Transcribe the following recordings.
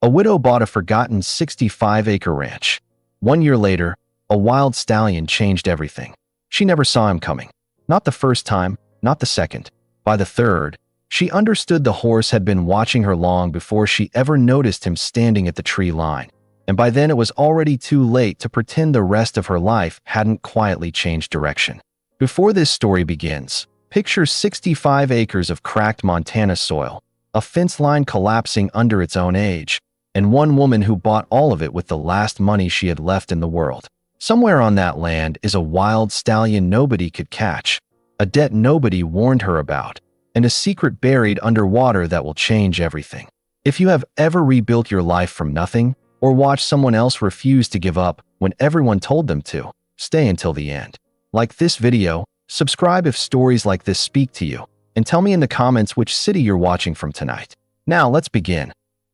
A widow bought a forgotten 65-acre ranch. 1 year later, a wild stallion changed everything. She never saw him coming. Not the first time, not the second. By the third, she understood the horse had been watching her long before she ever noticed him standing at the tree line. And by then it was already too late to pretend the rest of her life hadn't quietly changed direction. Before this story begins, picture 65 acres of cracked Montana soil, a fence line collapsing under its own age, and one woman who bought all of it with the last money she had left in the world. Somewhere on that land is a wild stallion nobody could catch, a debt nobody warned her about, and a secret buried underwater that will change everything. If you have ever rebuilt your life from nothing, or watched someone else refuse to give up when everyone told them to, stay until the end. Like this video, subscribe if stories like this speak to you, and tell me in the comments which city you're watching from tonight. Now let's begin.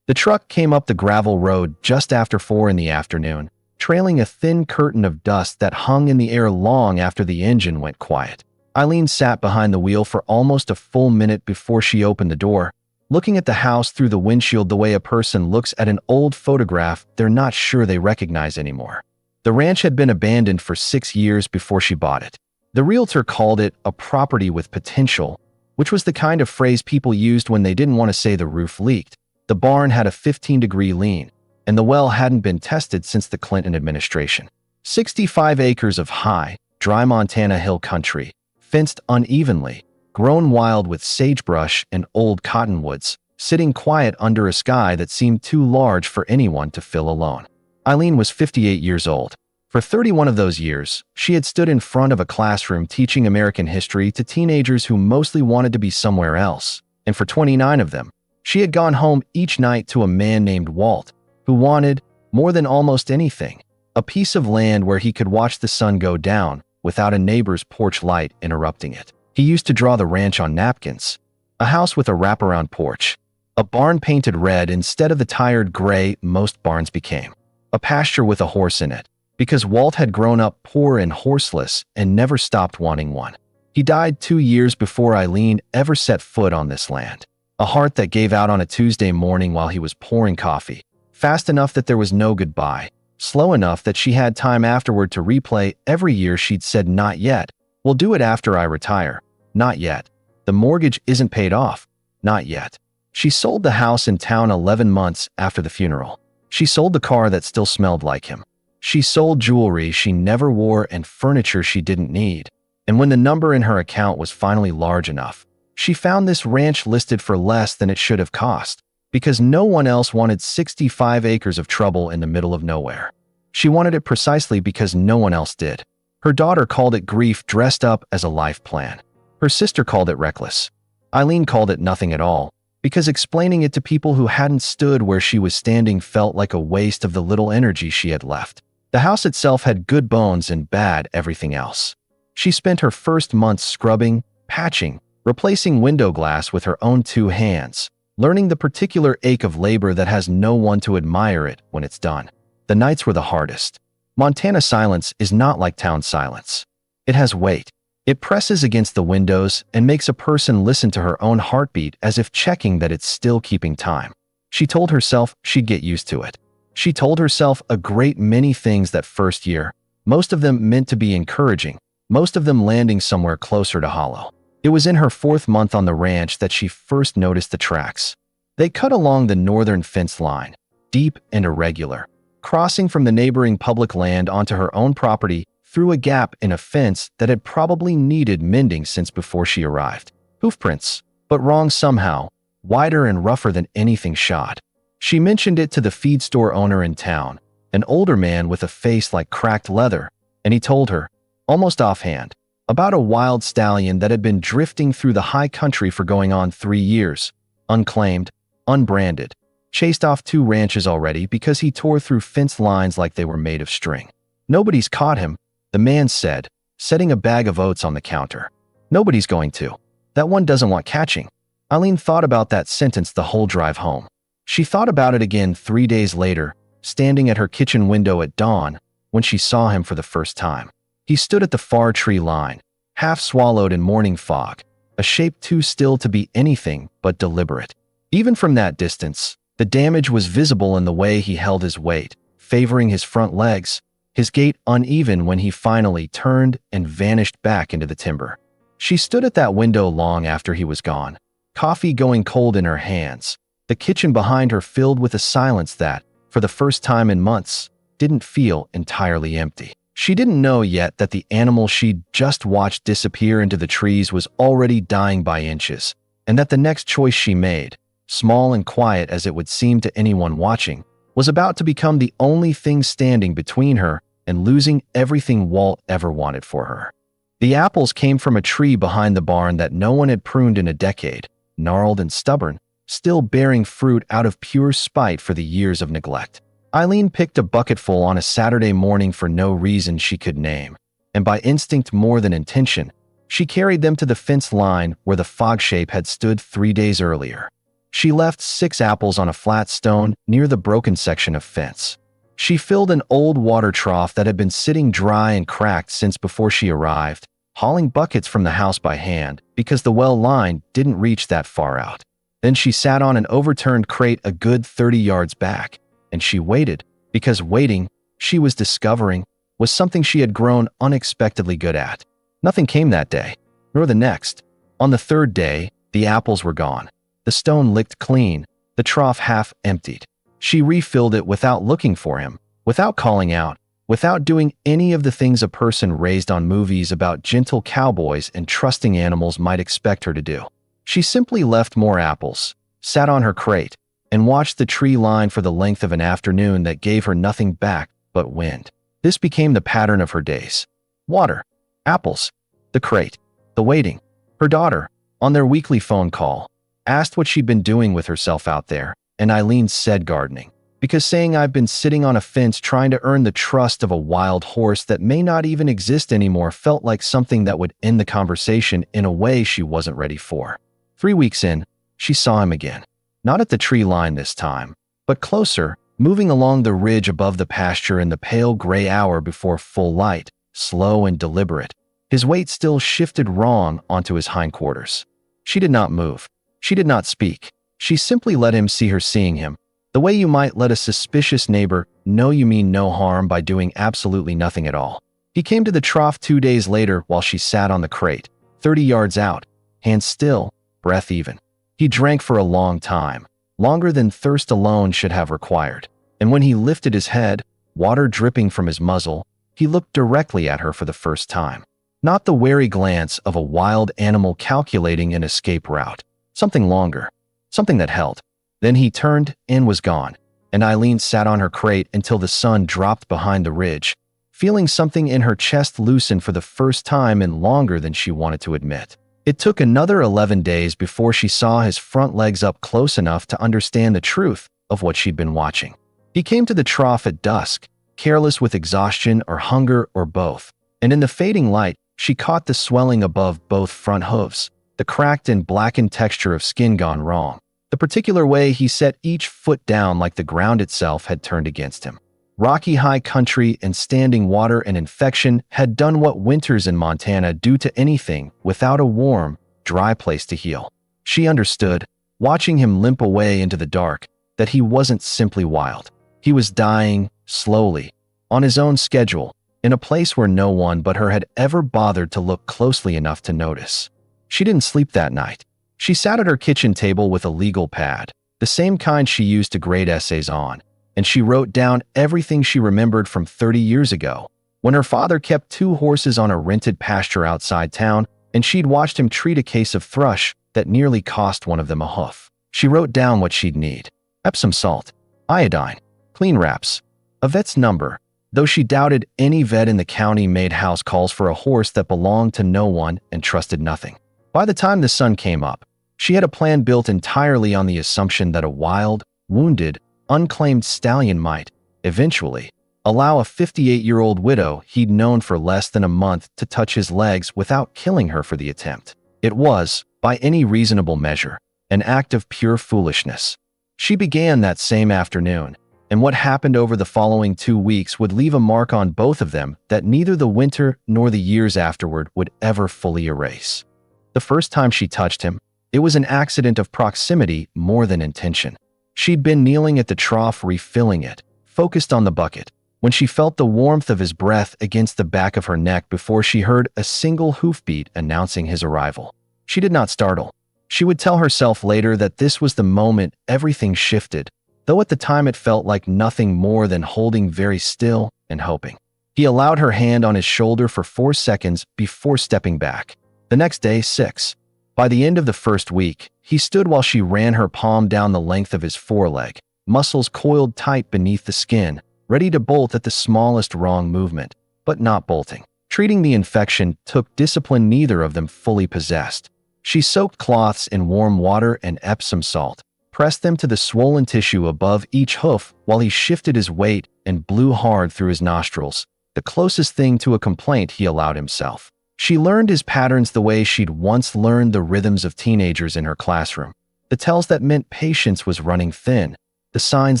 The truck came up the gravel road just after 4 in the afternoon, trailing a thin curtain of dust that hung in the air long after the engine went quiet. Eileen sat behind the wheel for almost a full minute before she opened the door, looking at the house through the windshield the way a person looks at an old photograph they're not sure they recognize anymore. The ranch had been abandoned for 6 years before she bought it. The realtor called it a property with potential, which was the kind of phrase people used when they didn't want to say the roof leaked. The barn had a 15-degree lean, and the well hadn't been tested since the Clinton administration. 65 acres of high, dry Montana hill country, fenced unevenly, grown wild with sagebrush and old cottonwoods, sitting quiet under a sky that seemed too large for anyone to fill alone. Eileen was 58 years old. For 31 of those years, she had stood in front of a classroom teaching American history to teenagers who mostly wanted to be somewhere else, and for 29 of them, she had gone home each night to a man named Walt, who wanted, more than almost anything, a piece of land where he could watch the sun go down without a neighbor's porch light interrupting it. He used to draw the ranch on napkins, a house with a wraparound porch, a barn painted red instead of the tired gray most barns became, a pasture with a horse in it, because Walt had grown up poor and horseless and never stopped wanting one. He died 2 years before Eileen ever set foot on this land, a heart that gave out on a Tuesday morning while he was pouring coffee, fast enough that there was no goodbye, slow enough that she had time afterward to replay every year she'd said not yet, we'll do it after I retire, not yet, the mortgage isn't paid off, not yet. She sold the house in town 11 months after the funeral. She sold the car that still smelled like him. She sold jewelry she never wore and furniture she didn't need. And when the number in her account was finally large enough, she found this ranch listed for less than it should have cost, because no one else wanted 65 acres of trouble in the middle of nowhere. She wanted it precisely because no one else did. Her daughter called it grief dressed up as a life plan. Her sister called it reckless. Eileen called it nothing at all, because explaining it to people who hadn't stood where she was standing felt like a waste of the little energy she had left. The house itself had good bones and bad everything else. She spent her first months scrubbing, patching, replacing window glass with her own 2 hands, learning the particular ache of labor that has no one to admire it when it's done. The nights were the hardest. Montana silence is not like town silence. It has weight. It presses against the windows and makes a person listen to her own heartbeat as if checking that it's still keeping time. She told herself she'd get used to it. She told herself a great many things that first year, most of them meant to be encouraging, most of them landing somewhere closer to hollow. It was in her 4th month on the ranch that she first noticed the tracks. They cut along the northern fence line, deep and irregular, crossing from the neighboring public land onto her own property through a gap in a fence that had probably needed mending since before she arrived. Hoofprints, but wrong somehow, wider and rougher than anything shod. She mentioned it to the feed store owner in town, an older man with a face like cracked leather, and he told her, almost offhand, about a wild stallion that had been drifting through the high country for going on 3 years, unclaimed, unbranded, chased off 2 ranches already because he tore through fence lines like they were made of string. Nobody's caught him, the man said, setting a bag of oats on the counter. Nobody's going to. That one doesn't want catching. Eileen thought about that sentence the whole drive home. She thought about it again 3 days later, standing at her kitchen window at dawn, when she saw him for the first time. He stood at the far tree line, half swallowed in morning fog, a shape too still to be anything but deliberate. Even from that distance, The damage was visible in the way he held his weight, favoring his front legs, his gait uneven when he finally turned and vanished back into the timber. She stood at that window long after he was gone, coffee going cold in her hands, the kitchen behind her filled with a silence that, for the first time in months, didn't feel entirely empty. She didn't know yet that the animal she'd just watched disappear into the trees was already dying by inches, and that the next choice she made, small and quiet as it would seem to anyone watching, was about to become the only thing standing between her and losing everything Walt ever wanted for her. The apples came from a tree behind the barn that no one had pruned in a decade, gnarled and stubborn, still bearing fruit out of pure spite for the years of neglect. Eileen picked a bucketful on a Saturday morning for no reason she could name, and by instinct more than intention, she carried them to the fence line where the fog shape had stood 3 days earlier. She left 6 apples on a flat stone near the broken section of fence. She filled an old water trough that had been sitting dry and cracked since before she arrived, hauling buckets from the house by hand because the well line didn't reach that far out. Then she sat on an overturned crate a good 30 yards back, and she waited, because waiting, she was discovering, was something she had grown unexpectedly good at. Nothing came that day, nor the next. On the 3rd day, the apples were gone. The stone licked clean, the trough half emptied. She refilled it without looking for him, without calling out, without doing any of the things a person raised on movies about gentle cowboys and trusting animals might expect her to do. She simply left more apples, sat on her crate, and watched the tree line for the length of an afternoon that gave her nothing back but wind. This became the pattern of her days. Water, apples, the crate, the waiting. Her daughter, on their weekly phone call, asked what she'd been doing with herself out there, and Eileen said gardening. Because saying I've been sitting on a fence trying to earn the trust of a wild horse that may not even exist anymore felt like something that would end the conversation in a way she wasn't ready for. 3 weeks in, she saw him again. Not at the tree line this time, but closer, moving along the ridge above the pasture in the pale gray hour before full light, slow and deliberate. His weight still shifted wrong onto his hindquarters. She did not move. She did not speak. She simply let him see her seeing him, the way you might let a suspicious neighbor know you mean no harm by doing absolutely nothing at all. He came to the trough 2 days later while she sat on the crate, 30 yards out, hands still, breath even. He drank for a long time, longer than thirst alone should have required, and when he lifted his head, water dripping from his muzzle, he looked directly at her for the first time. Not the wary glance of a wild animal calculating an escape route. Something longer, something that held. Then he turned and was gone, and Eileen sat on her crate until the sun dropped behind the ridge, feeling something in her chest loosen for the first time in longer than she wanted to admit. It took another 11 days before she saw his front legs up close enough to understand the truth of what she'd been watching. He came to the trough at dusk, careless with exhaustion or hunger or both, and in the fading light, she caught the swelling above both front hooves, the cracked and blackened texture of skin gone wrong, the particular way he set each foot down like the ground itself had turned against him. Rocky high country and standing water and infection had done what winters in Montana do to anything without a warm, dry place to heal. She understood, watching him limp away into the dark, that he wasn't simply wild. He was dying, slowly, on his own schedule, in a place where no one but her had ever bothered to look closely enough to notice. She didn't sleep that night. She sat at her kitchen table with a legal pad, the same kind she used to grade essays on, and she wrote down everything she remembered from 30 years ago, when her father kept 2 horses on a rented pasture outside town, and she'd watched him treat a case of thrush that nearly cost one of them a hoof. She wrote down what she'd need: Epsom salt, iodine, clean wraps, a vet's number, though she doubted any vet in the county made house calls for a horse that belonged to no one and trusted nothing. By the time the sun came up, she had a plan built entirely on the assumption that a wild, wounded, unclaimed stallion might, eventually, allow a 58-year-old widow he'd known for less than a month to touch his legs without killing her for the attempt. It was, by any reasonable measure, an act of pure foolishness. She began that same afternoon, and what happened over the following 2 weeks would leave a mark on both of them that neither the winter nor the years afterward would ever fully erase. The first time she touched him, it was an accident of proximity more than intention. She'd been kneeling at the trough refilling it, focused on the bucket, when she felt the warmth of his breath against the back of her neck before she heard a single hoofbeat announcing his arrival. She did not startle. She would tell herself later that this was the moment everything shifted, though at the time it felt like nothing more than holding very still and hoping. He allowed her hand on his shoulder for 4 seconds before stepping back. The next day, 6. By the end of the first week, he stood while she ran her palm down the length of his foreleg, muscles coiled tight beneath the skin, ready to bolt at the smallest wrong movement, but not bolting. Treating the infection took discipline neither of them fully possessed. She soaked cloths in warm water and Epsom salt, pressed them to the swollen tissue above each hoof while he shifted his weight and blew hard through his nostrils, the closest thing to a complaint he allowed himself. She learned his patterns the way she'd once learned the rhythms of teenagers in her classroom, the tells that meant patience was running thin, the signs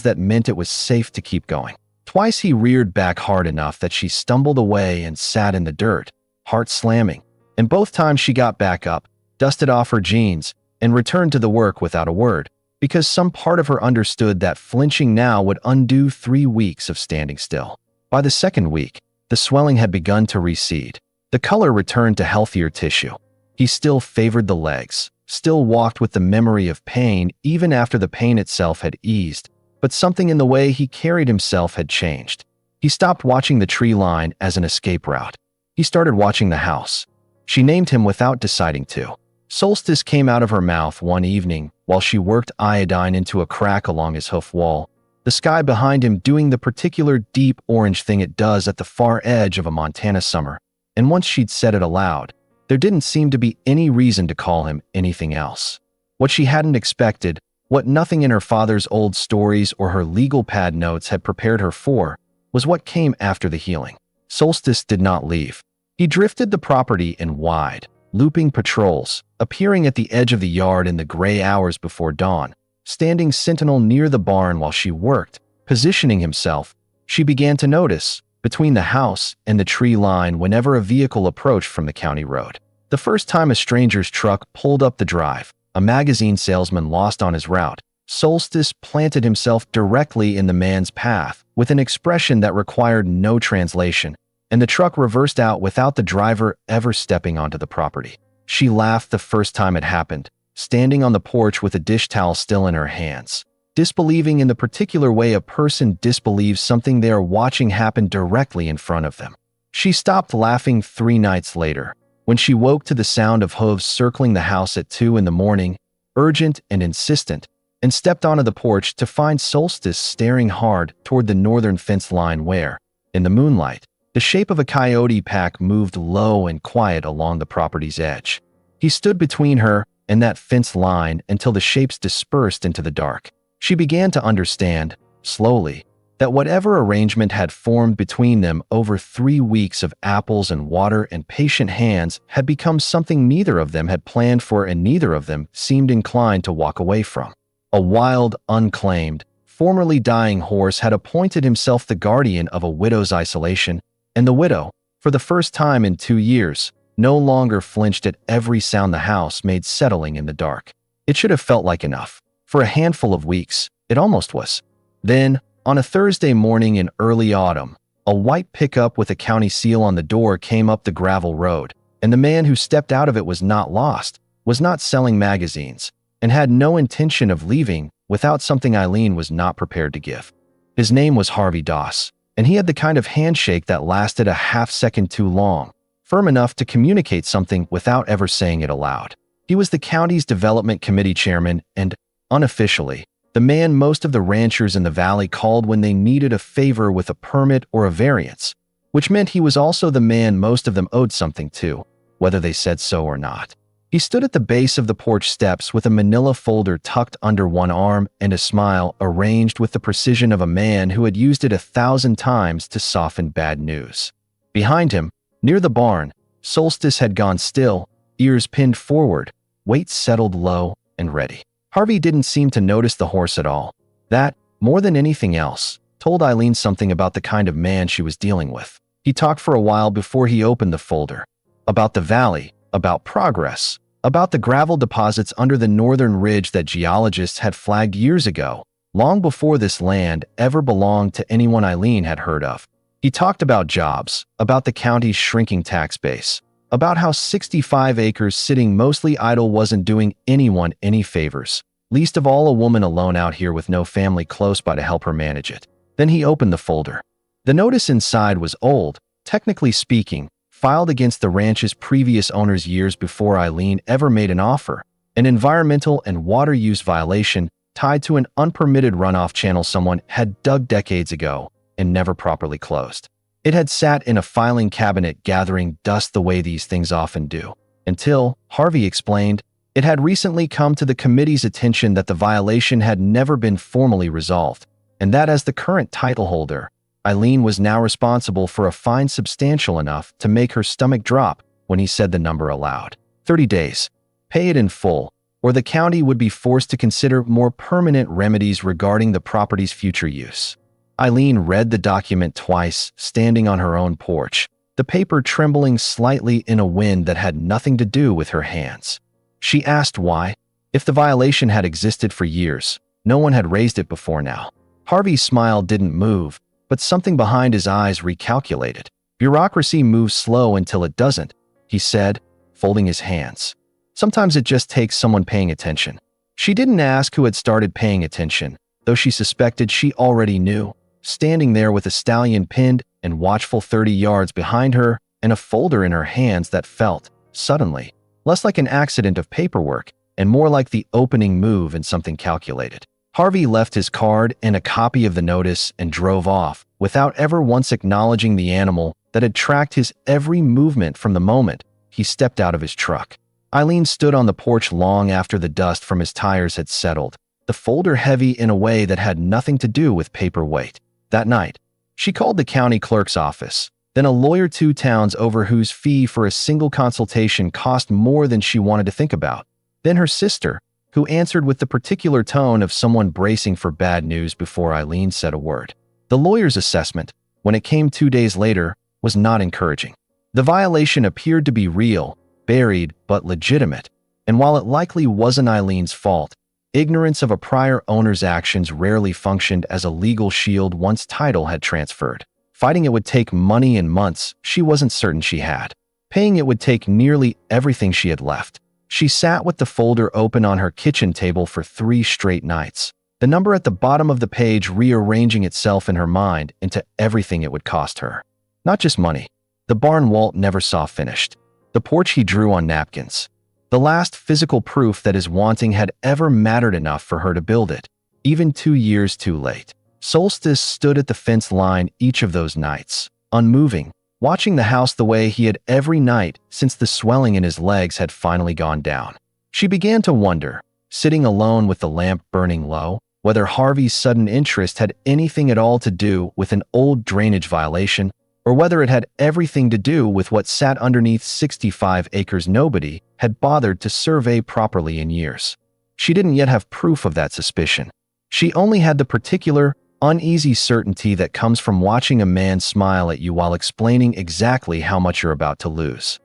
that meant it was safe to keep going. Twice he reared back hard enough that she stumbled away and sat in the dirt, heart slamming, and both times she got back up, dusted off her jeans, and returned to the work without a word, because some part of her understood that flinching now would undo 3 weeks of standing still. By the second week, the swelling had begun to recede. The color returned to healthier tissue. He still favored the legs, still walked with the memory of pain even after the pain itself had eased, but something in the way he carried himself had changed. He stopped watching the tree line as an escape route. He started watching the house. She named him without deciding to. Solstice came out of her mouth one evening while she worked iodine into a crack along his hoof wall, the sky behind him doing the particular deep orange thing it does at the far edge of a Montana summer. And once she'd said it aloud, there didn't seem to be any reason to call him anything else. What she hadn't expected, what nothing in her father's old stories or her legal pad notes had prepared her for, was what came after the healing. Solstice did not leave. He drifted the property in wide, looping patrols, appearing at the edge of the yard in the gray hours before dawn, standing sentinel near the barn while she worked, positioning himself. She began to notice, between the house and the tree line whenever a vehicle approached from the county road. The first time a stranger's truck pulled up the drive, a magazine salesman lost on his route, Solstice planted himself directly in the man's path with an expression that required no translation, and the truck reversed out without the driver ever stepping onto the property. She laughed the first time it happened, standing on the porch with a dish towel still in her hands, disbelieving in the particular way a person disbelieves something they are watching happen directly in front of them. She stopped laughing 3 nights later, when she woke to the sound of hooves circling the house at 2 in the morning, urgent and insistent, and stepped onto the porch to find Solstice staring hard toward the northern fence line where, in the moonlight, the shape of a coyote pack moved low and quiet along the property's edge. He stood between her and that fence line until the shapes dispersed into the dark. She began to understand, slowly, that whatever arrangement had formed between them over 3 weeks of apples and water and patient hands had become something neither of them had planned for and neither of them seemed inclined to walk away from. A wild, unclaimed, formerly dying horse had appointed himself the guardian of a widow's isolation, and the widow, for the first time in 2 years, no longer flinched at every sound the house made settling in the dark. It should have felt like enough. For a handful of weeks, it almost was. Then, on a Thursday morning in early autumn, a white pickup with a county seal on the door came up the gravel road, and the man who stepped out of it was not lost, was not selling magazines, and had no intention of leaving without something Eileen was not prepared to give. His name was Harvey Doss, and he had the kind of handshake that lasted a half-second too long, firm enough to communicate something without ever saying it aloud. He was the county's development committee chairman and, unofficially, the man most of the ranchers in the valley called when they needed a favor with a permit or a variance, which meant he was also the man most of them owed something to, whether they said so or not. He stood at the base of the porch steps with a manila folder tucked under one arm and a smile arranged with the precision of a man who had used it 1,000 times to soften bad news. Behind him, near the barn, Solstice had gone still, ears pinned forward, weight settled low and ready. Harvey didn't seem to notice the horse at all. That, more than anything else, told Eileen something about the kind of man she was dealing with. He talked for a while before he opened the folder. About the valley, about progress, about the gravel deposits under the northern ridge that geologists had flagged years ago, long before this land ever belonged to anyone Eileen had heard of. He talked about jobs, about the county's shrinking tax base, about how 65 acres sitting mostly idle wasn't doing anyone any favors, least of all a woman alone out here with no family close by to help her manage it. Then he opened the folder. The notice inside was old, technically speaking, filed against the ranch's previous owners years before Eileen ever made an offer, an environmental and water use violation tied to an unpermitted runoff channel someone had dug decades ago and never properly closed. It had sat in a filing cabinet gathering dust the way these things often do, until, Harvey explained, it had recently come to the committee's attention that the violation had never been formally resolved, and that as the current title holder, Eileen was now responsible for a fine substantial enough to make her stomach drop when he said the number aloud. 30 days. Pay it in full, or the county would be forced to consider more permanent remedies regarding the property's future use. Eileen read the document twice, standing on her own porch, the paper trembling slightly in a wind that had nothing to do with her hands. She asked why. If the violation had existed for years, no one had raised it before now. Harvey's smile didn't move, but something behind his eyes recalculated. Bureaucracy moves slow until it doesn't, he said, folding his hands. Sometimes it just takes someone paying attention. She didn't ask who had started paying attention, though she suspected she already knew, standing there with a stallion pinned and watchful 30 yards behind her and a folder in her hands that felt, suddenly, less like an accident of paperwork and more like the opening move in something calculated. Harvey left his card and a copy of the notice and drove off, without ever once acknowledging the animal that had tracked his every movement from the moment he stepped out of his truck. Eileen stood on the porch long after the dust from his tires had settled, the folder heavy in a way that had nothing to do with paper weight. That night, she called the county clerk's office, then a lawyer 2 towns over whose fee for a single consultation cost more than she wanted to think about, then her sister, who answered with the particular tone of someone bracing for bad news before Eileen said a word. The lawyer's assessment, when it came 2 days later, was not encouraging. The violation appeared to be real, buried, but legitimate, and while it likely wasn't Eileen's fault, ignorance of a prior owner's actions rarely functioned as a legal shield once title had transferred. Fighting it would take money and months she wasn't certain she had. Paying it would take nearly everything she had left. She sat with the folder open on her kitchen table for 3 straight nights, the number at the bottom of the page rearranging itself in her mind into everything it would cost her. Not just money. The barn Walt never saw finished. The porch he drew on napkins. The last physical proof that his wanting had ever mattered enough for her to build it, even 2 years too late. Solstice stood at the fence line each of those nights, unmoving, watching the house the way he had every night since the swelling in his legs had finally gone down. She began to wonder, sitting alone with the lamp burning low, whether Harvey's sudden interest had anything at all to do with an old drainage violation, or whether it had everything to do with what sat underneath 65 acres nobody had bothered to survey properly in years. She didn't yet have proof of that suspicion. She only had the particular, uneasy certainty that comes from watching a man smile at you while explaining exactly how much you're about to lose.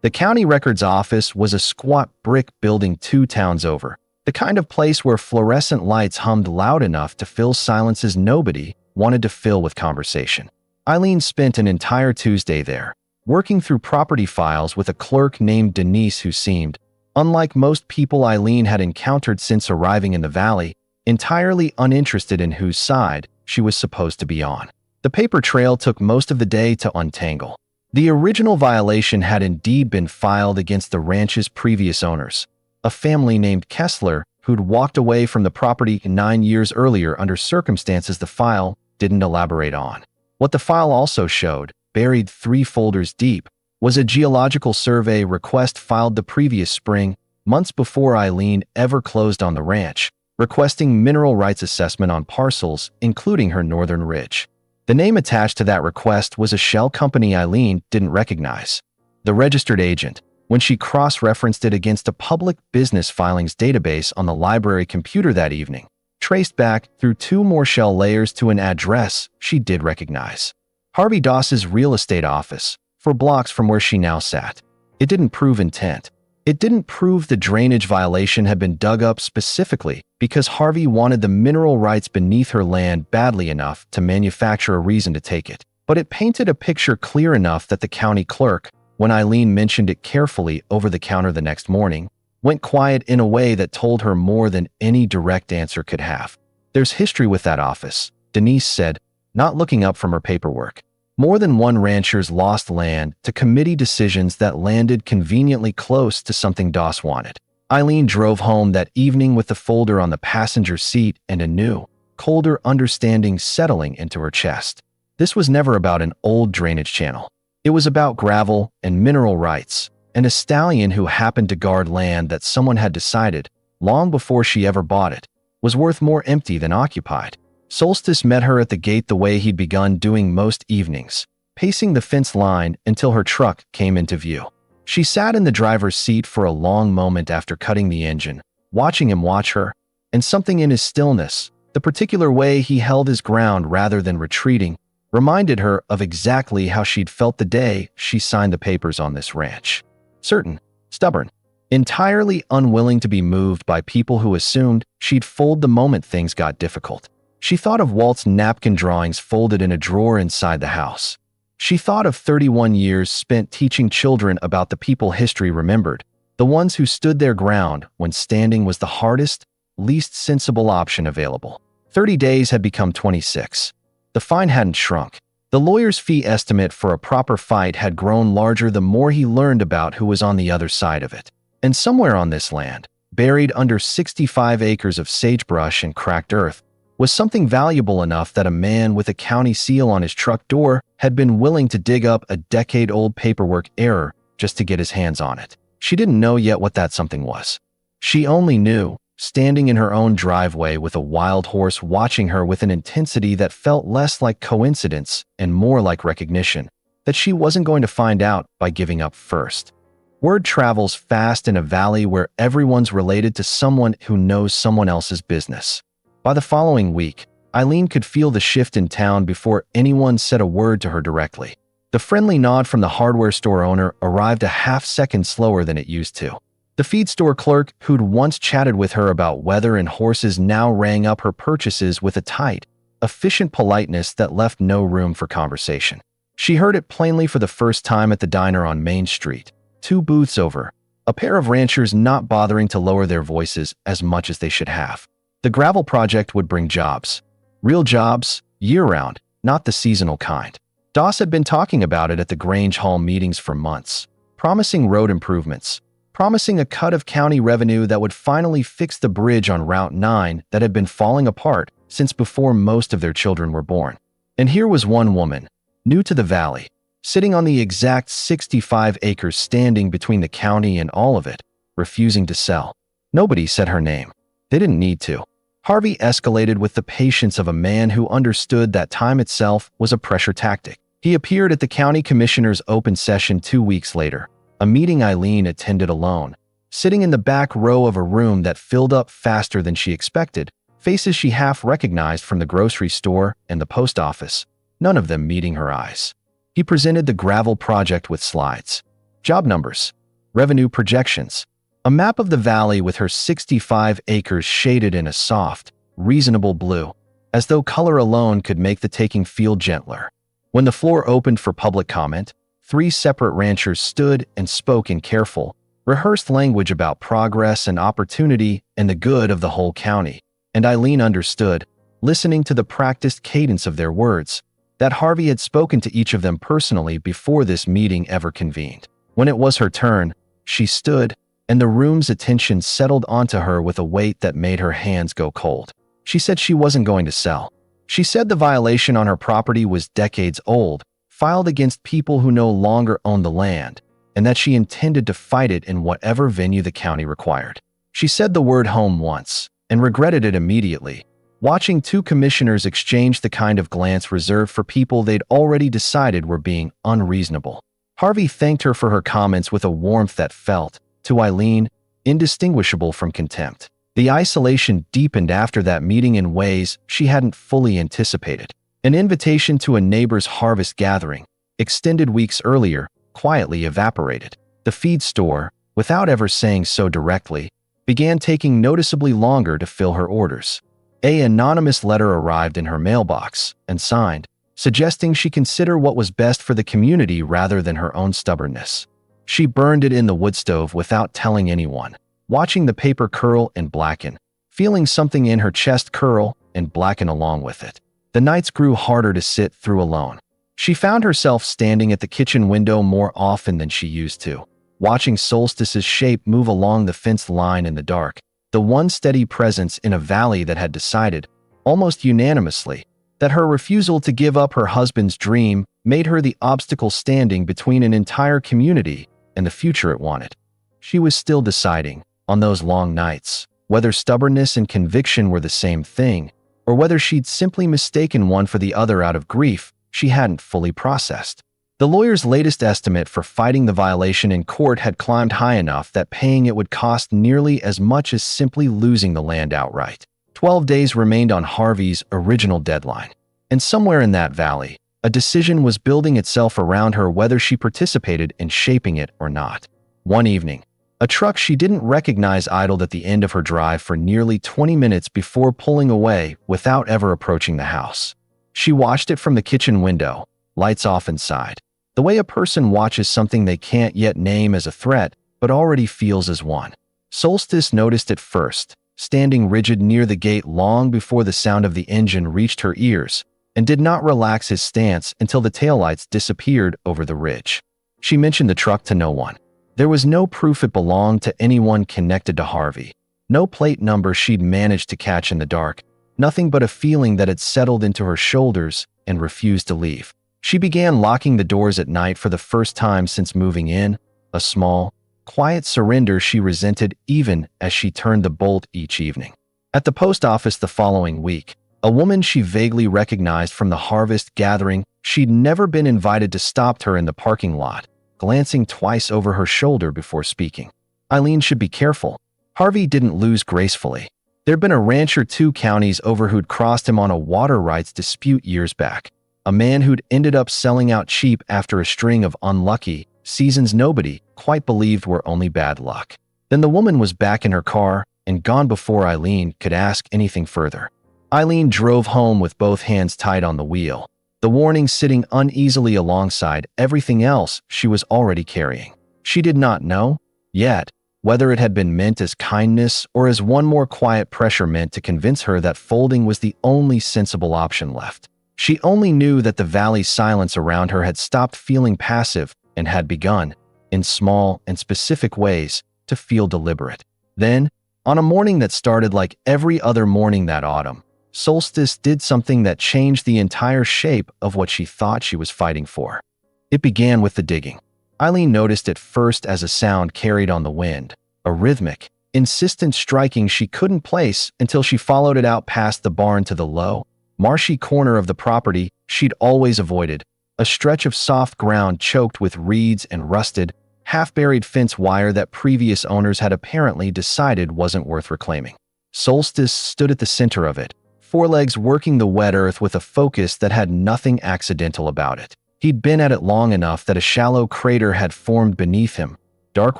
The county records office was a squat brick building 2 towns over, the kind of place where fluorescent lights hummed loud enough to fill silences nobody wanted to fill with conversation. Eileen spent an entire Tuesday there, working through property files with a clerk named Denise who seemed, unlike most people Eileen had encountered since arriving in the valley, entirely uninterested in whose side she was supposed to be on. The paper trail took most of the day to untangle. The original violation had indeed been filed against the ranch's previous owners, a family named Kessler who'd walked away from the property 9 years earlier under circumstances the file didn't elaborate on. What the file also showed, buried 3 folders deep, was a geological survey request filed the previous spring, months before Eileen ever closed on the ranch, requesting mineral rights assessment on parcels, including her northern ridge. The name attached to that request was a shell company Eileen didn't recognize. The registered agent, when she cross-referenced it against a public business filings database on the library computer that evening, traced back through 2 more shell layers to an address she did recognize. Harvey Doss's real estate office, 4 blocks from where she now sat. It didn't prove intent. It didn't prove the drainage violation had been dug up specifically because Harvey wanted the mineral rights beneath her land badly enough to manufacture a reason to take it. But it painted a picture clear enough that the county clerk, when Eileen mentioned it carefully over the counter the next morning, went quiet in a way that told her more than any direct answer could have. "There's history with that office," Denise said, not looking up from her paperwork. More than one rancher's lost land to committee decisions that landed conveniently close to something Doss wanted. Eileen drove home that evening with the folder on the passenger seat and a new, colder understanding settling into her chest. This was never about an old drainage channel. It was about gravel and mineral rights, and a stallion who happened to guard land that someone had decided, long before she ever bought it, was worth more empty than occupied. Solstice met her at the gate the way he'd begun doing most evenings, pacing the fence line until her truck came into view. She sat in the driver's seat for a long moment after cutting the engine, watching him watch her, and something in his stillness, the particular way he held his ground rather than retreating, reminded her of exactly how she'd felt the day she signed the papers on this ranch. Certain, stubborn, entirely unwilling to be moved by people who assumed she'd fold the moment things got difficult. She thought of Walt's napkin drawings folded in a drawer inside the house. She thought of 31 years spent teaching children about the people history remembered, the ones who stood their ground when standing was the hardest, least sensible option available. 30 days had become 26. The fine hadn't shrunk. The lawyer's fee estimate for a proper fight had grown larger the more he learned about who was on the other side of it. And somewhere on this land, buried under 65 acres of sagebrush and cracked earth, was something valuable enough that a man with a county seal on his truck door had been willing to dig up a decade-old paperwork error just to get his hands on it. She didn't know yet what that something was. She only knew, standing in her own driveway with a wild horse watching her with an intensity that felt less like coincidence and more like recognition, that she wasn't going to find out by giving up first. Word travels fast in a valley where everyone's related to someone who knows someone else's business. By the following week, Eileen could feel the shift in town before anyone said a word to her directly. The friendly nod from the hardware store owner arrived a half-second slower than it used to. The feed store clerk who'd once chatted with her about weather and horses now rang up her purchases with a tight, efficient politeness that left no room for conversation. She heard it plainly for the first time at the diner on Main Street, 2 booths over, a pair of ranchers not bothering to lower their voices as much as they should have. The gravel project would bring jobs. Real jobs, year-round, not the seasonal kind. Doss had been talking about it at the Grange Hall meetings for months, promising road improvements, promising a cut of county revenue that would finally fix the bridge on Route 9 that had been falling apart since before most of their children were born. And here was one woman, new to the valley, sitting on the exact 65 acres standing between the county and all of it, refusing to sell. Nobody said her name. They didn't need to. Harvey escalated with the patience of a man who understood that time itself was a pressure tactic. He appeared at the county commissioner's open session 2 weeks later, a meeting Eileen attended alone, sitting in the back row of a room that filled up faster than she expected, faces she half recognized from the grocery store and the post office, none of them meeting her eyes. He presented the gravel project with slides, job numbers, revenue projections, a map of the valley with her 65 acres shaded in a soft, reasonable blue, as though color alone could make the taking feel gentler. When the floor opened for public comment, 3 separate ranchers stood and spoke in careful, rehearsed language about progress and opportunity and the good of the whole county, and Eileen understood, listening to the practiced cadence of their words, that Harvey had spoken to each of them personally before this meeting ever convened. When it was her turn, she stood, and the room's attention settled onto her with a weight that made her hands go cold. She said she wasn't going to sell. She said the violation on her property was decades old, filed against people who no longer owned the land, and that she intended to fight it in whatever venue the county required. She said the word home once, and regretted it immediately, watching 2 commissioners exchange the kind of glance reserved for people they'd already decided were being unreasonable. Harvey thanked her for her comments with a warmth that felt, to Eileen, indistinguishable from contempt. The isolation deepened after that meeting in ways she hadn't fully anticipated. An invitation to a neighbor's harvest gathering, extended weeks earlier, quietly evaporated. The feed store, without ever saying so directly, began taking noticeably longer to fill her orders. An anonymous letter arrived in her mailbox, and signed, suggesting she consider what was best for the community rather than her own stubbornness. She burned it in the wood stove without telling anyone, watching the paper curl and blacken, feeling something in her chest curl and blacken along with it. The nights grew harder to sit through alone. She found herself standing at the kitchen window more often than she used to, watching Solstice's shape move along the fence line in the dark, the one steady presence in a valley that had decided, almost unanimously, that her refusal to give up her husband's dream made her the obstacle standing between an entire community and the future it wanted. She was still deciding, on those long nights, whether stubbornness and conviction were the same thing, or whether she'd simply mistaken one for the other out of grief she hadn't fully processed. The lawyer's latest estimate for fighting the violation in court had climbed high enough that paying it would cost nearly as much as simply losing the land outright. 12 days remained on Harvey's original deadline, and somewhere in that valley, a decision was building itself around her whether she participated in shaping it or not. One evening, a truck she didn't recognize idled at the end of her drive for nearly 20 minutes before pulling away without ever approaching the house. She watched it from the kitchen window, lights off inside, the way a person watches something they can't yet name as a threat but already feels as one. Solstice noticed it first, standing rigid near the gate long before the sound of the engine reached her ears, and did not relax his stance until the taillights disappeared over the ridge. She mentioned the truck to no one. There was no proof it belonged to anyone connected to Harvey, no plate number she'd managed to catch in the dark, nothing but a feeling that had settled into her shoulders and refused to leave. She began locking the doors at night for the first time since moving in, a small, quiet surrender she resented even as she turned the bolt each evening. At the post office the following week, a woman she vaguely recognized from the harvest gathering she'd never been invited to stopped her in the parking lot, glancing twice over her shoulder before speaking. Eileen should be careful. Harvey didn't lose gracefully. There'd been a ranch or two counties over who'd crossed him on a water rights dispute years back. A man who'd ended up selling out cheap after a string of unlucky seasons nobody quite believed were only bad luck. Then the woman was back in her car and gone before Eileen could ask anything further. Eileen drove home with both hands tied on the wheel, the warning sitting uneasily alongside everything else she was already carrying. She did not know, yet, whether it had been meant as kindness or as one more quiet pressure meant to convince her that folding was the only sensible option left. She only knew that the valley's silence around her had stopped feeling passive and had begun, in small and specific ways, to feel deliberate. Then, on a morning that started like every other morning that autumn, Solstice did something that changed the entire shape of what she thought she was fighting for. It began with the digging. Eileen noticed it first as a sound carried on the wind, a rhythmic, insistent striking she couldn't place until she followed it out past the barn to the low, marshy corner of the property she'd always avoided, a stretch of soft ground choked with reeds and rusted, half-buried fence wire that previous owners had apparently decided wasn't worth reclaiming. Solstice stood at the center of it, forelegs working the wet earth with a focus that had nothing accidental about it. He'd been at it long enough that a shallow crater had formed beneath him, dark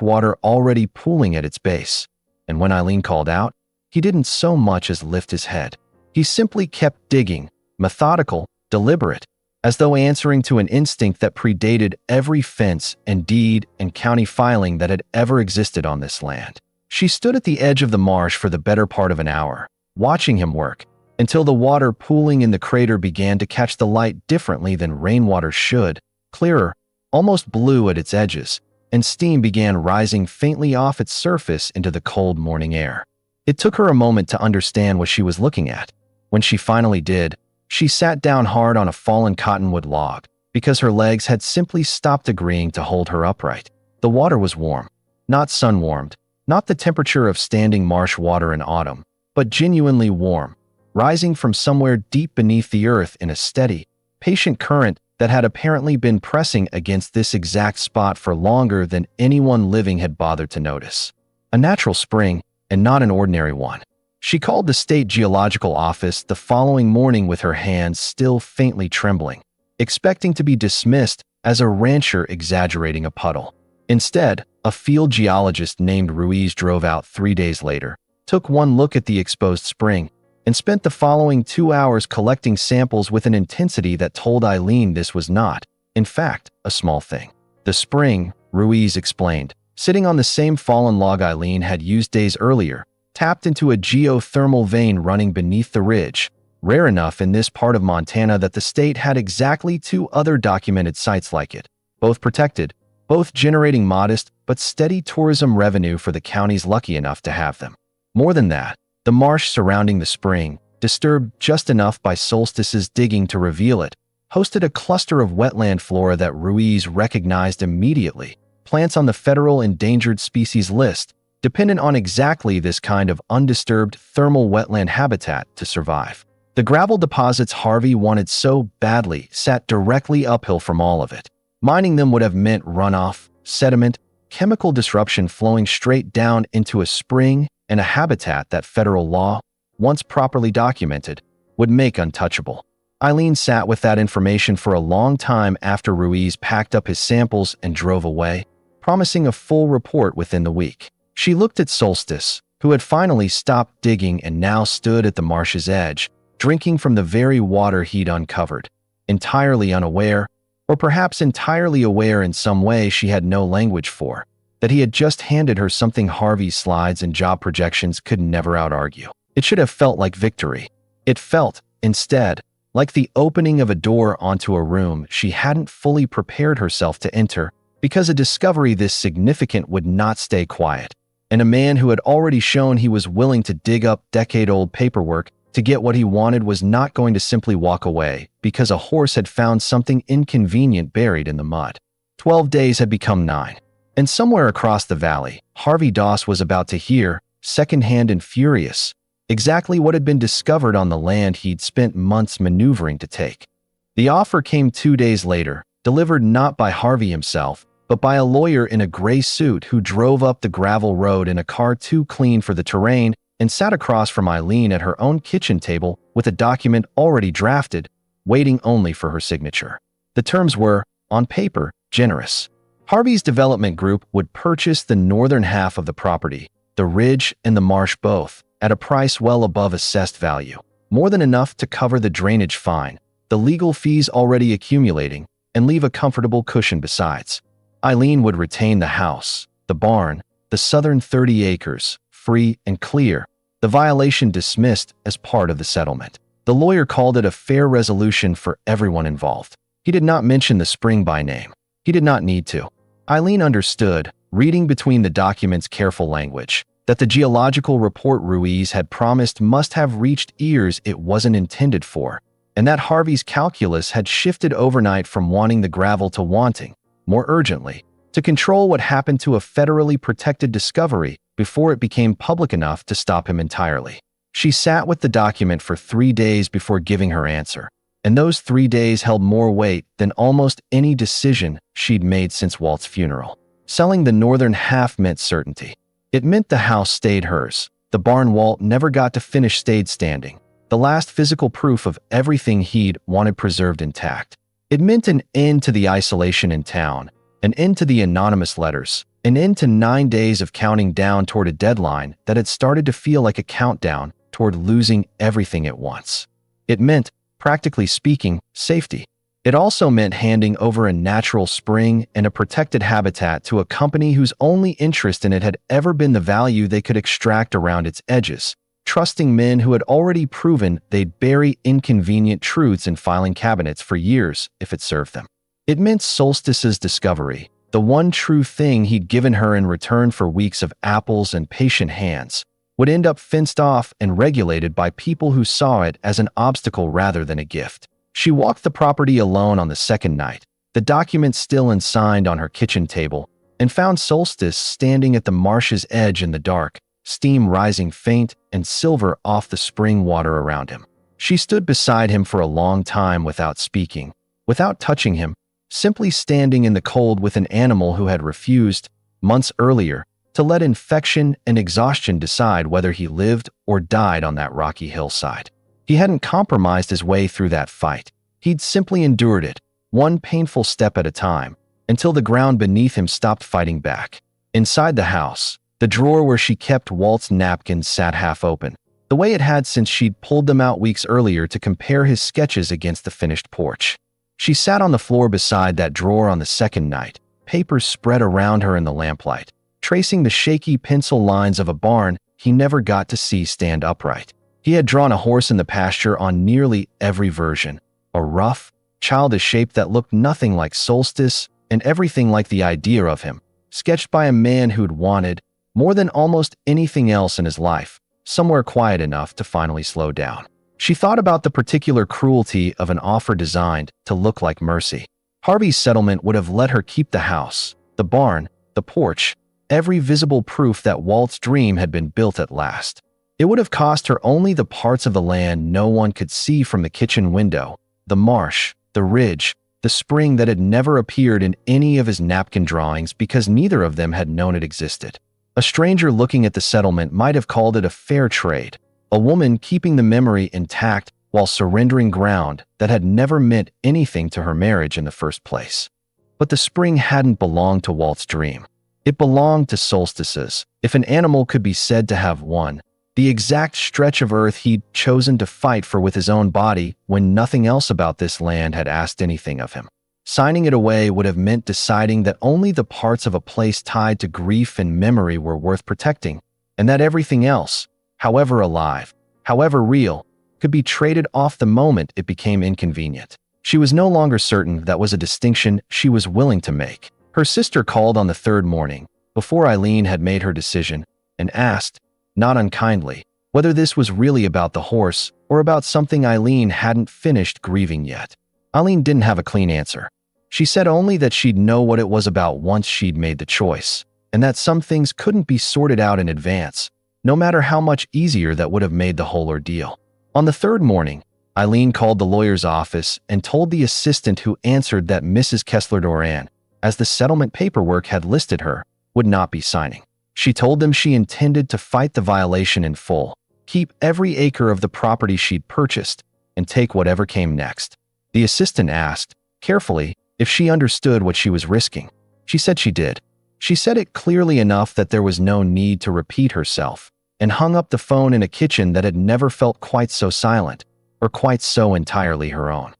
water already pooling at its base. And when Eileen called out, he didn't so much as lift his head. He simply kept digging, methodical, deliberate, as though answering to an instinct that predated every fence and deed and county filing that had ever existed on this land. She stood at the edge of the marsh for the better part of an hour, watching him work, until the water pooling in the crater began to catch the light differently than rainwater should, clearer, almost blue at its edges, and steam began rising faintly off its surface into the cold morning air. It took her a moment to understand what she was looking at. When she finally did, she sat down hard on a fallen cottonwood log, because her legs had simply stopped agreeing to hold her upright. The water was warm, not sun-warmed, not the temperature of standing marsh water in autumn, but genuinely warm, rising from somewhere deep beneath the earth in a steady, patient current that had apparently been pressing against this exact spot for longer than anyone living had bothered to notice. A natural spring, and not an ordinary one. She called the state geological office the following morning with her hands still faintly trembling, expecting to be dismissed as a rancher exaggerating a puddle. Instead, A field geologist named Ruiz drove out 3 days later, took one look at the exposed spring, and spent the following 2 hours collecting samples with an intensity that told Eileen this was not, in fact, a small thing. The spring, Ruiz explained, sitting on the same fallen log Eileen had used days earlier, tapped into a geothermal vein running beneath the ridge, rare enough in this part of Montana that the state had exactly 2 other documented sites like it, both protected, both generating modest but steady tourism revenue for the counties lucky enough to have them. More than that, the marsh surrounding the spring, disturbed just enough by Solstice's digging to reveal it, hosted a cluster of wetland flora that Ruiz recognized immediately, plants on the federal endangered species list, dependent on exactly this kind of undisturbed thermal wetland habitat to survive. The gravel deposits Harvey wanted so badly sat directly uphill from all of it. Mining them would have meant runoff, sediment, chemical disruption flowing straight down into a spring and a habitat that federal law, once properly documented, would make untouchable. Eileen sat with that information for a long time after Ruiz packed up his samples and drove away, promising a full report within the week. She looked at Solstice, who had finally stopped digging and now stood at the marsh's edge, drinking from the very water he'd uncovered, entirely unaware, or perhaps entirely aware in some way she had no language for, that he had just handed her something Harvey's slides and job projections could never out-argue. It should have felt like victory. It felt, instead, like the opening of a door onto a room she hadn't fully prepared herself to enter, because a discovery this significant would not stay quiet, and a man who had already shown he was willing to dig up decade-old paperwork to get what he wanted was not going to simply walk away because a horse had found something inconvenient buried in the mud. 12 days had become 9. And somewhere across the valley, Harvey Doss was about to hear, secondhand and furious, exactly what had been discovered on the land he'd spent months maneuvering to take. The offer came 2 days later, delivered not by Harvey himself, but by a lawyer in a gray suit who drove up the gravel road in a car too clean for the terrain and sat across from Eileen at her own kitchen table with a document already drafted, waiting only for her signature. The terms were, on paper, generous. Harvey's development group would purchase the northern half of the property, the ridge and the marsh both, at a price well above assessed value, more than enough to cover the drainage fine, the legal fees already accumulating, and leave a comfortable cushion besides. Eileen would retain the house, the barn, the southern 30 acres, free and clear, the violation dismissed as part of the settlement. The lawyer called it a fair resolution for everyone involved. He did not mention the spring by name. He did not need to. Eileen understood, reading between the document's careful language, that the geological report Ruiz had promised must have reached ears it wasn't intended for, and that Harvey's calculus had shifted overnight from wanting the gravel to wanting, more urgently, to control what happened to a federally protected discovery before it became public enough to stop him entirely. She sat with the document for 3 days before giving her answer, and those 3 days held more weight than almost any decision she'd made since Walt's funeral. Selling the northern half meant certainty. It meant the house stayed hers. The barn Walt never got to finish stayed standing, the last physical proof of everything he'd wanted preserved intact. It meant an end to the isolation in town, an end to the anonymous letters, an end to 9 days of counting down toward a deadline that had started to feel like a countdown toward losing everything at once. It meant, practically speaking, safety. It also meant handing over a natural spring and a protected habitat to a company whose only interest in it had ever been the value they could extract around its edges, trusting men who had already proven they'd bury inconvenient truths in filing cabinets for years if it served them. It meant Solstice's discovery, the one true thing he'd given her in return for weeks of apples and patient hands, would end up fenced off and regulated by people who saw it as an obstacle rather than a gift. She walked the property alone on the second night, the document still unsigned on her kitchen table, and found Solstice standing at the marsh's edge in the dark, steam rising faint and silver off the spring water around him. She stood beside him for a long time without speaking, without touching him, simply standing in the cold with an animal who had refused, months earlier, to let infection and exhaustion decide whether he lived or died on that rocky hillside. He hadn't compromised his way through that fight. He'd simply endured it, one painful step at a time, until the ground beneath him stopped fighting back. Inside the house, the drawer where she kept Walt's napkins sat half open, the way it had since she'd pulled them out weeks earlier to compare his sketches against the finished porch. She sat on the floor beside that drawer on the second night, papers spread around her in the lamplight, tracing the shaky pencil lines of a barn he never got to see stand upright. He had drawn a horse in the pasture on nearly every version, a rough, childish shape that looked nothing like Solstice and everything like the idea of him, sketched by a man who'd wanted, more than almost anything else in his life, somewhere quiet enough to finally slow down. She thought about the particular cruelty of an offer designed to look like mercy. Harvey's settlement would have let her keep the house, the barn, the porch, every visible proof that Walt's dream had been built at last. It would have cost her only the parts of the land no one could see from the kitchen window, the marsh, the ridge, the spring that had never appeared in any of his napkin drawings because neither of them had known it existed. A stranger looking at the settlement might have called it a fair trade, a woman keeping the memory intact while surrendering ground that had never meant anything to her marriage in the first place. But the spring hadn't belonged to Walt's dream. It belonged to Solstice's, if an animal could be said to have one, the exact stretch of earth he'd chosen to fight for with his own body when nothing else about this land had asked anything of him. Signing it away would have meant deciding that only the parts of a place tied to grief and memory were worth protecting, and that everything else, however alive, however real, could be traded off the moment it became inconvenient. She was no longer certain that was a distinction she was willing to make. Her sister called on the third morning, before Eileen had made her decision, and asked, not unkindly, whether this was really about the horse or about something Eileen hadn't finished grieving yet. Eileen didn't have a clean answer. She said only that she'd know what it was about once she'd made the choice, and that some things couldn't be sorted out in advance, no matter how much easier that would have made the whole ordeal. On the third morning, Eileen called the lawyer's office and told the assistant who answered that Mrs. Kessler-Doran, as the settlement paperwork had listed her, would not be signing. She told them she intended to fight the violation in full, keep every acre of the property she'd purchased, and take whatever came next. The assistant asked, carefully, if she understood what she was risking. She said she did. She said it clearly enough that there was no need to repeat herself, and hung up the phone in a kitchen that had never felt quite so silent, or quite so entirely her own.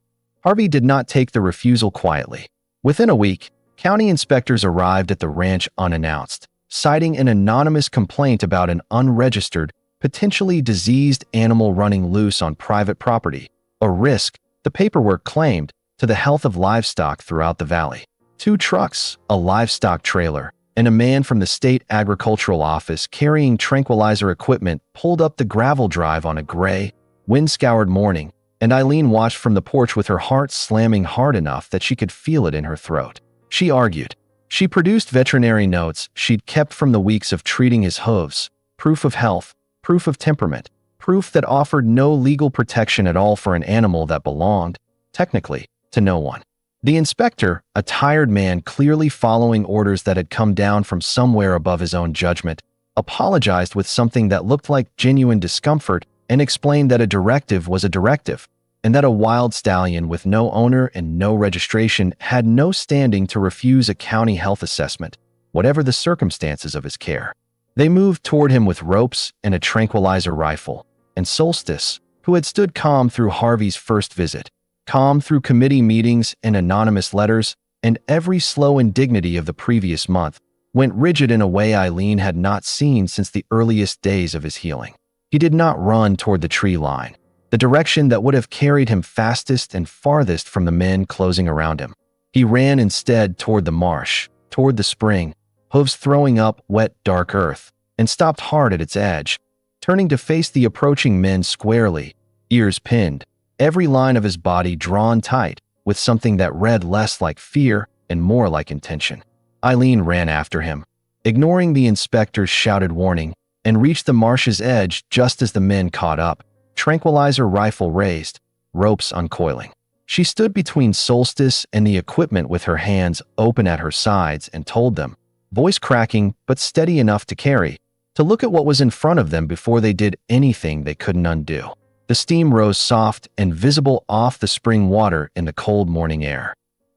Harvey did not take the refusal quietly. Within a week, county inspectors arrived at the ranch unannounced, citing an anonymous complaint about an unregistered, potentially diseased animal running loose on private property, a risk, the paperwork claimed, to the health of livestock throughout the valley. 2 trucks, a livestock trailer, and a man from the state agricultural office carrying tranquilizer equipment pulled up the gravel drive on a gray, wind-scoured morning, and Eileen watched from the porch with her heart slamming hard enough that she could feel it in her throat. She argued. She produced veterinary notes she'd kept from the weeks of treating his hooves, proof of health, proof of temperament, proof that offered no legal protection at all for an animal that belonged, technically, to no one. The inspector, a tired man clearly following orders that had come down from somewhere above his own judgment, apologized with something that looked like genuine discomfort and explained that a directive was a directive, and that a wild stallion with no owner and no registration had no standing to refuse a county health assessment, whatever the circumstances of his care. They moved toward him with ropes and a tranquilizer rifle, and Solstice, who had stood calm through Harvey's first visit, calm through committee meetings and anonymous letters, and every slow indignity of the previous month, went rigid in a way Eileen had not seen since the earliest days of his healing. He did not run toward the tree line, the direction that would have carried him fastest and farthest from the men closing around him. He ran instead toward the marsh, toward the spring, hooves throwing up wet, dark earth, and stopped hard at its edge, turning to face the approaching men squarely, ears pinned, every line of his body drawn tight, with something that read less like fear and more like intention. Eileen ran after him, ignoring the inspector's shouted warning, and reached the marsh's edge just as the men caught up, tranquilizer rifle raised, ropes uncoiling. She stood between Solstice and the equipment with her hands open at her sides and told them, voice cracking but steady enough to carry, to look at what was in front of them before they did anything they couldn't undo. The steam rose soft and visible off the spring water in the cold morning air.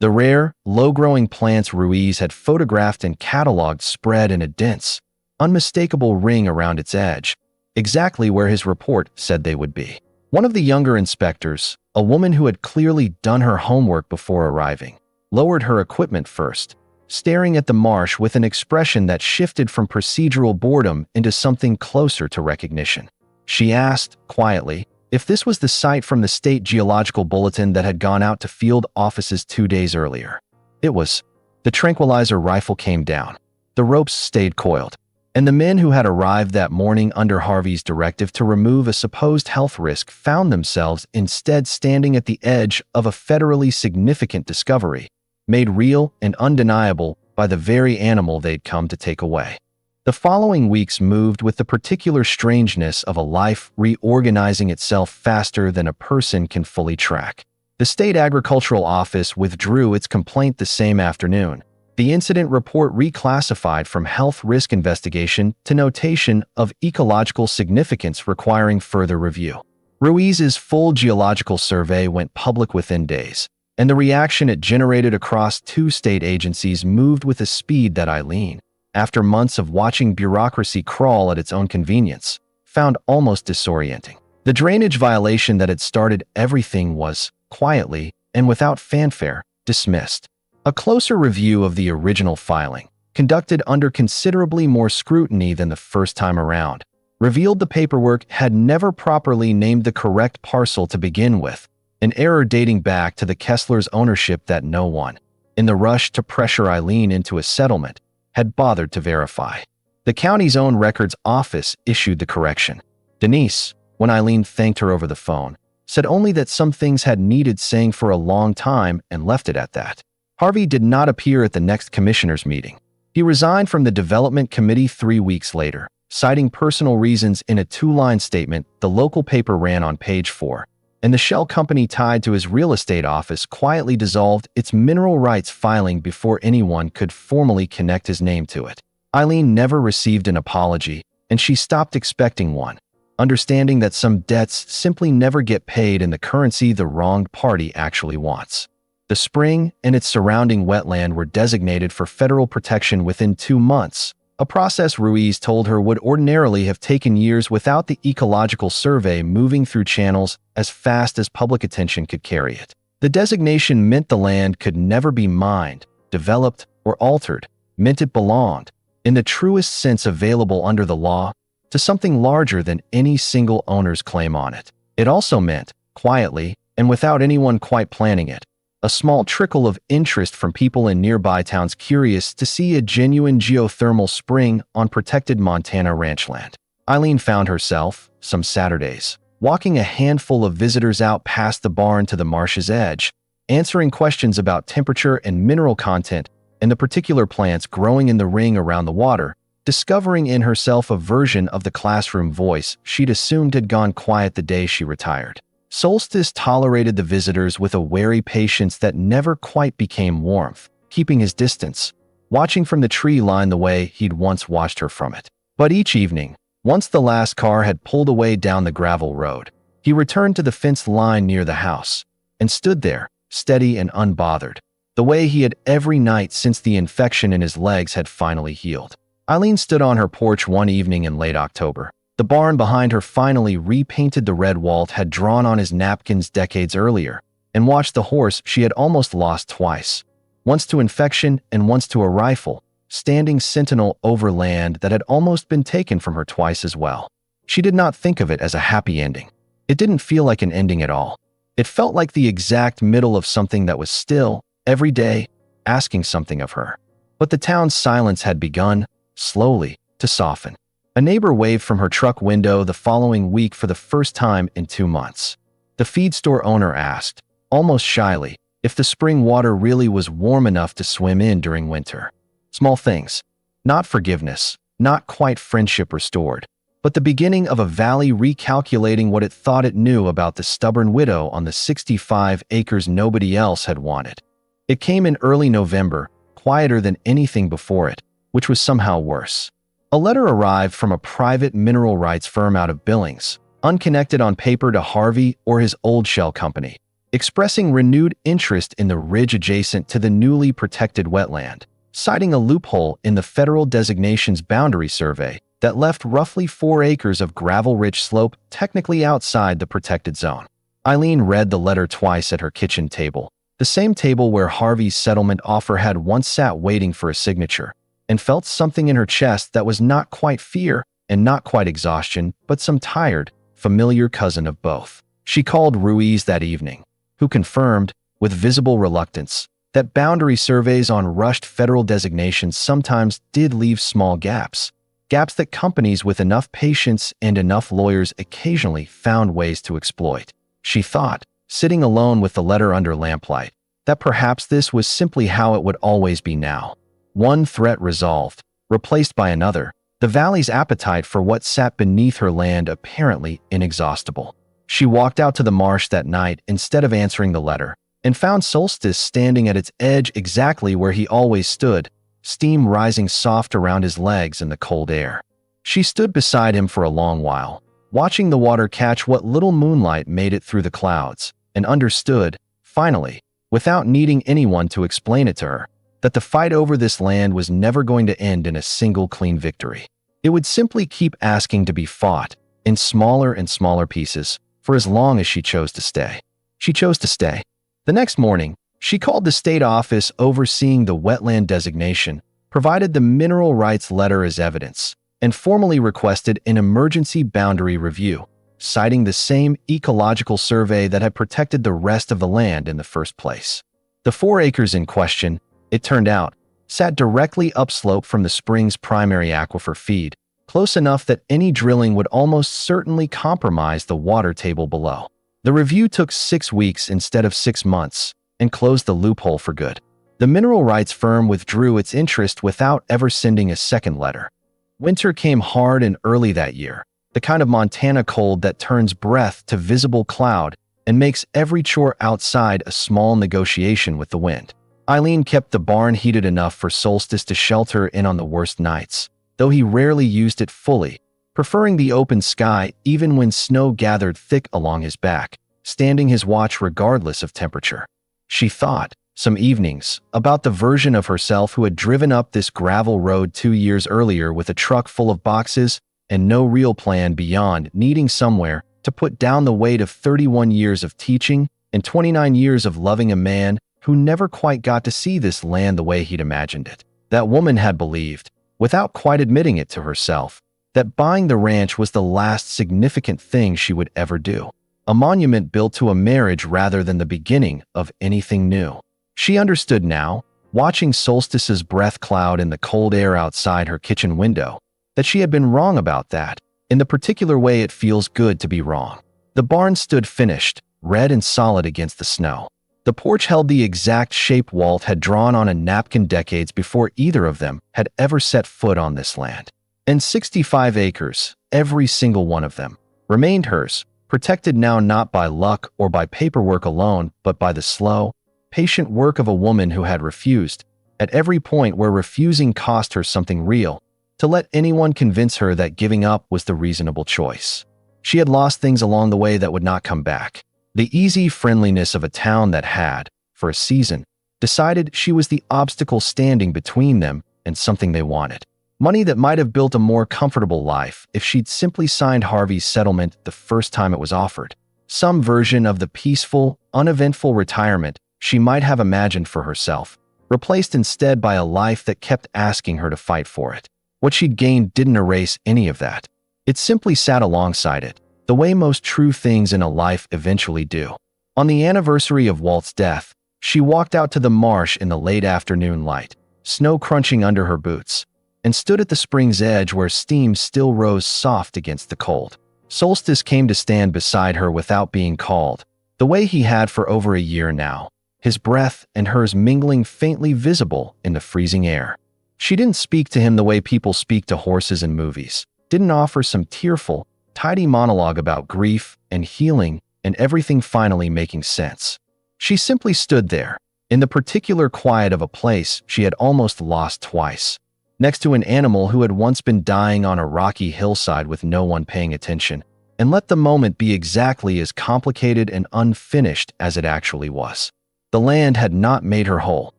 The rare, low-growing plants Ruiz had photographed and cataloged spread in a dense, unmistakable ring around its edge, exactly where his report said they would be. One of the younger inspectors, a woman who had clearly done her homework before arriving, lowered her equipment first, staring at the marsh with an expression that shifted from procedural boredom into something closer to recognition. She asked, quietly, if this was the site from the State Geological Bulletin that had gone out to field offices 2 days earlier. It was. The tranquilizer rifle came down. The ropes stayed coiled, and the men who had arrived that morning under Harvey's directive to remove a supposed health risk found themselves instead standing at the edge of a federally significant discovery, made real and undeniable by the very animal they'd come to take away. The following weeks moved with the particular strangeness of a life reorganizing itself faster than a person can fully track. The State Agricultural Office withdrew its complaint the same afternoon. The incident report reclassified from health risk investigation to notation of ecological significance requiring further review. Ruiz's full geological survey went public within days, and the reaction it generated across 2 state agencies moved with a speed that Eileen, after months of watching bureaucracy crawl at its own convenience, found almost disorienting. The drainage violation that had started everything was, quietly and without fanfare, dismissed. A closer review of the original filing, conducted under considerably more scrutiny than the first time around, revealed the paperwork had never properly named the correct parcel to begin with, an error dating back to the Kesslers' ownership that no one, in the rush to pressure Eileen into a settlement, had bothered to verify. The county's own records office issued the correction. Denise, when Eileen thanked her over the phone, said only that some things had needed saying for a long time and left it at that. Harvey did not appear at the next commissioners' meeting. He resigned from the development committee 3 weeks later, citing personal reasons in a 2-line statement the local paper ran on page 4, and the shell company tied to his real estate office quietly dissolved its mineral rights filing before anyone could formally connect his name to it. Eileen never received an apology, and she stopped expecting one, understanding that some debts simply never get paid in the currency the wronged party actually wants. The spring and its surrounding wetland were designated for federal protection within 2 months, a process Ruiz told her would ordinarily have taken years without the ecological survey moving through channels as fast as public attention could carry it. The designation meant the land could never be mined, developed, or altered, meant it belonged, in the truest sense available under the law, to something larger than any single owner's claim on it. It also meant, quietly, and without anyone quite planning it, a small trickle of interest from people in nearby towns curious to see a genuine geothermal spring on protected Montana ranchland. Eileen found herself, some Saturdays, walking a handful of visitors out past the barn to the marsh's edge, answering questions about temperature and mineral content and the particular plants growing in the ring around the water, discovering in herself a version of the classroom voice she'd assumed had gone quiet the day she retired. Solstice tolerated the visitors with a wary patience that never quite became warmth, keeping his distance, watching from the tree line the way he'd once watched her from it. But each evening, once the last car had pulled away down the gravel road, he returned to the fenced line near the house and stood there, steady and unbothered, the way he had every night since the infection in his legs had finally healed. Eileen stood on her porch one evening in late October. The barn behind her finally repainted the red Walt had drawn on his napkins decades earlier, and watched the horse she had almost lost twice, once to infection and once to a rifle, standing sentinel over land that had almost been taken from her twice as well. She did not think of it as a happy ending. It didn't feel like an ending at all. It felt like the exact middle of something that was still, every day, asking something of her. But the town's silence had begun, slowly, to soften. A neighbor waved from her truck window the following week for the first time in 2 months. The feed store owner asked, almost shyly, if the spring water really was warm enough to swim in during winter. Small things. Not forgiveness, not quite friendship restored, but the beginning of a valley recalculating what it thought it knew about the stubborn widow on the 65 acres nobody else had wanted. It came in early November, quieter than anything before it, which was somehow worse. A letter arrived from a private mineral rights firm out of Billings, unconnected on paper to Harvey or his old shell company. expressing renewed interest in the ridge adjacent to the newly protected wetland, citing a loophole in the federal designation's boundary survey that left roughly 4 acres of gravel-rich slope technically outside the protected zone. Eileen read the letter twice at her kitchen table, the same table where Harvey's settlement offer had once sat waiting for a signature, and felt something in her chest that was not quite fear and not quite exhaustion, but some tired, familiar cousin of both. She called Ruiz that evening, who confirmed, with visible reluctance, that boundary surveys on rushed federal designations sometimes did leave small gaps that companies with enough patience and enough lawyers occasionally found ways to exploit. She thought, sitting alone with the letter under lamplight, that perhaps this was simply how it would always be now. One threat resolved, replaced by another, the valley's appetite for what sat beneath her land apparently inexhaustible. She walked out to the marsh that night instead of answering the letter, and found Solstice standing at its edge exactly where he always stood, steam rising soft around his legs in the cold air. She stood beside him for a long while, watching the water catch what little moonlight made it through the clouds, and understood, finally, without needing anyone to explain it to her, that the fight over this land was never going to end in a single clean victory. It would simply keep asking to be fought, in smaller and smaller pieces, for as long as she chose to stay. She chose to stay. The next morning, she called the state office overseeing the wetland designation, provided the mineral rights letter as evidence, and formally requested an emergency boundary review, citing the same ecological survey that had protected the rest of the land in the first place. The 4 acres in question, it turned out, sat directly upslope from the spring's primary aquifer feed, close enough that any drilling would almost certainly compromise the water table below. The review took 6 weeks instead of 6 months, and closed the loophole for good. The mineral rights firm withdrew its interest without ever sending a second letter. Winter came hard and early that year, the kind of Montana cold that turns breath to visible cloud and makes every chore outside a small negotiation with the wind. Eileen kept the barn heated enough for Solstice to shelter in on the worst nights, though he rarely used it fully, preferring the open sky even when snow gathered thick along his back, standing his watch regardless of temperature. She thought, some evenings, about the version of herself who had driven up this gravel road 2 years earlier with a truck full of boxes and no real plan beyond needing somewhere to put down the weight of 31 years of teaching and 29 years of loving a man who never quite got to see this land the way he'd imagined it. That woman had believed, without quite admitting it to herself, that buying the ranch was the last significant thing she would ever do. A monument built to a marriage rather than the beginning of anything new. She understood now, watching Solstice's breath cloud in the cold air outside her kitchen window, that she had been wrong about that, in the particular way it feels good to be wrong. The barn stood finished, red and solid against the snow. The porch held the exact shape Walt had drawn on a napkin decades before either of them had ever set foot on this land. And 65 acres, every single one of them, remained hers, protected now not by luck or by paperwork alone, but by the slow, patient work of a woman who had refused, at every point where refusing cost her something real, to let anyone convince her that giving up was the reasonable choice. She had lost things along the way that would not come back. The easy friendliness of a town that had, for a season, decided she was the obstacle standing between them and something they wanted. Money that might have built a more comfortable life if she'd simply signed Harvey's settlement the first time it was offered. Some version of the peaceful, uneventful retirement she might have imagined for herself, replaced instead by a life that kept asking her to fight for it. What she'd gained didn't erase any of that. It simply sat alongside it, the way most true things in a life eventually do. On the anniversary of Walt's death, she walked out to the marsh in the late afternoon light, snow crunching under her boots, and stood at the spring's edge where steam still rose soft against the cold. Solstice came to stand beside her without being called, the way he had for over a year now, his breath and hers mingling faintly visible in the freezing air. She didn't speak to him the way people speak to horses in movies, didn't offer some tearful, tidy monologue about grief and healing and everything finally making sense. She simply stood there, in the particular quiet of a place she had almost lost twice, next to an animal who had once been dying on a rocky hillside with no one paying attention, and let the moment be exactly as complicated and unfinished as it actually was. The land had not made her whole.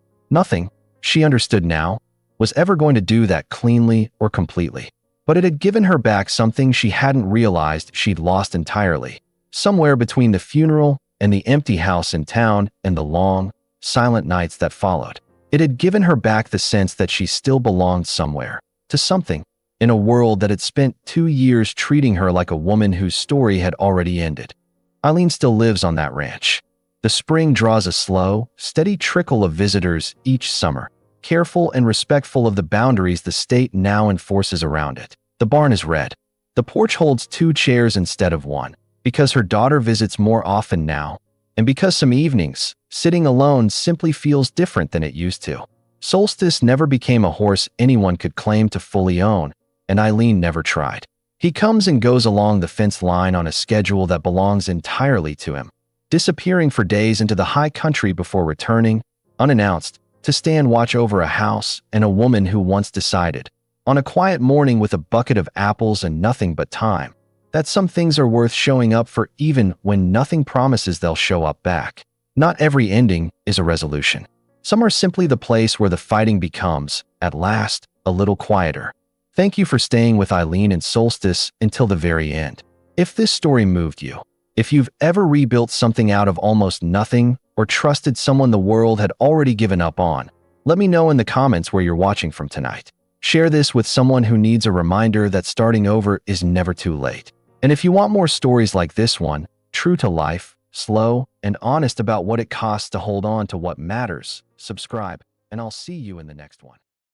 Nothing, she understood now, was ever going to do that cleanly or completely. But it had given her back something she hadn't realized she'd lost entirely. Somewhere between the funeral and the empty house in town and the long, silent nights that followed, it had given her back the sense that she still belonged somewhere, to something, in a world that had spent 2 years treating her like a woman whose story had already ended. Eileen still lives on that ranch. The spring draws a slow, steady trickle of visitors each summer, careful and respectful of the boundaries the state now enforces around it. The barn is red. The porch holds 2 chairs instead of 1, because her daughter visits more often now, and because some evenings, sitting alone simply feels different than it used to. Solstice never became a horse anyone could claim to fully own, and Eileen never tried. He comes and goes along the fence line on a schedule that belongs entirely to him, disappearing for days into the high country before returning, unannounced, to stand watch over a house and a woman who once decided, on a quiet morning with a bucket of apples and nothing but time, that some things are worth showing up for even when nothing promises they'll show up back. Not every ending is a resolution. Some are simply the place where the fighting becomes, at last, a little quieter. Thank you for staying with Eileen and Solstice until the very end. If this story moved you, if you've ever rebuilt something out of almost nothing or trusted someone the world had already given up on, let me know in the comments where you're watching from tonight. Share this with someone who needs a reminder that starting over is never too late. And if you want more stories like this one, true to life, slow, and honest about what it costs to hold on to what matters, subscribe, and I'll see you in the next one.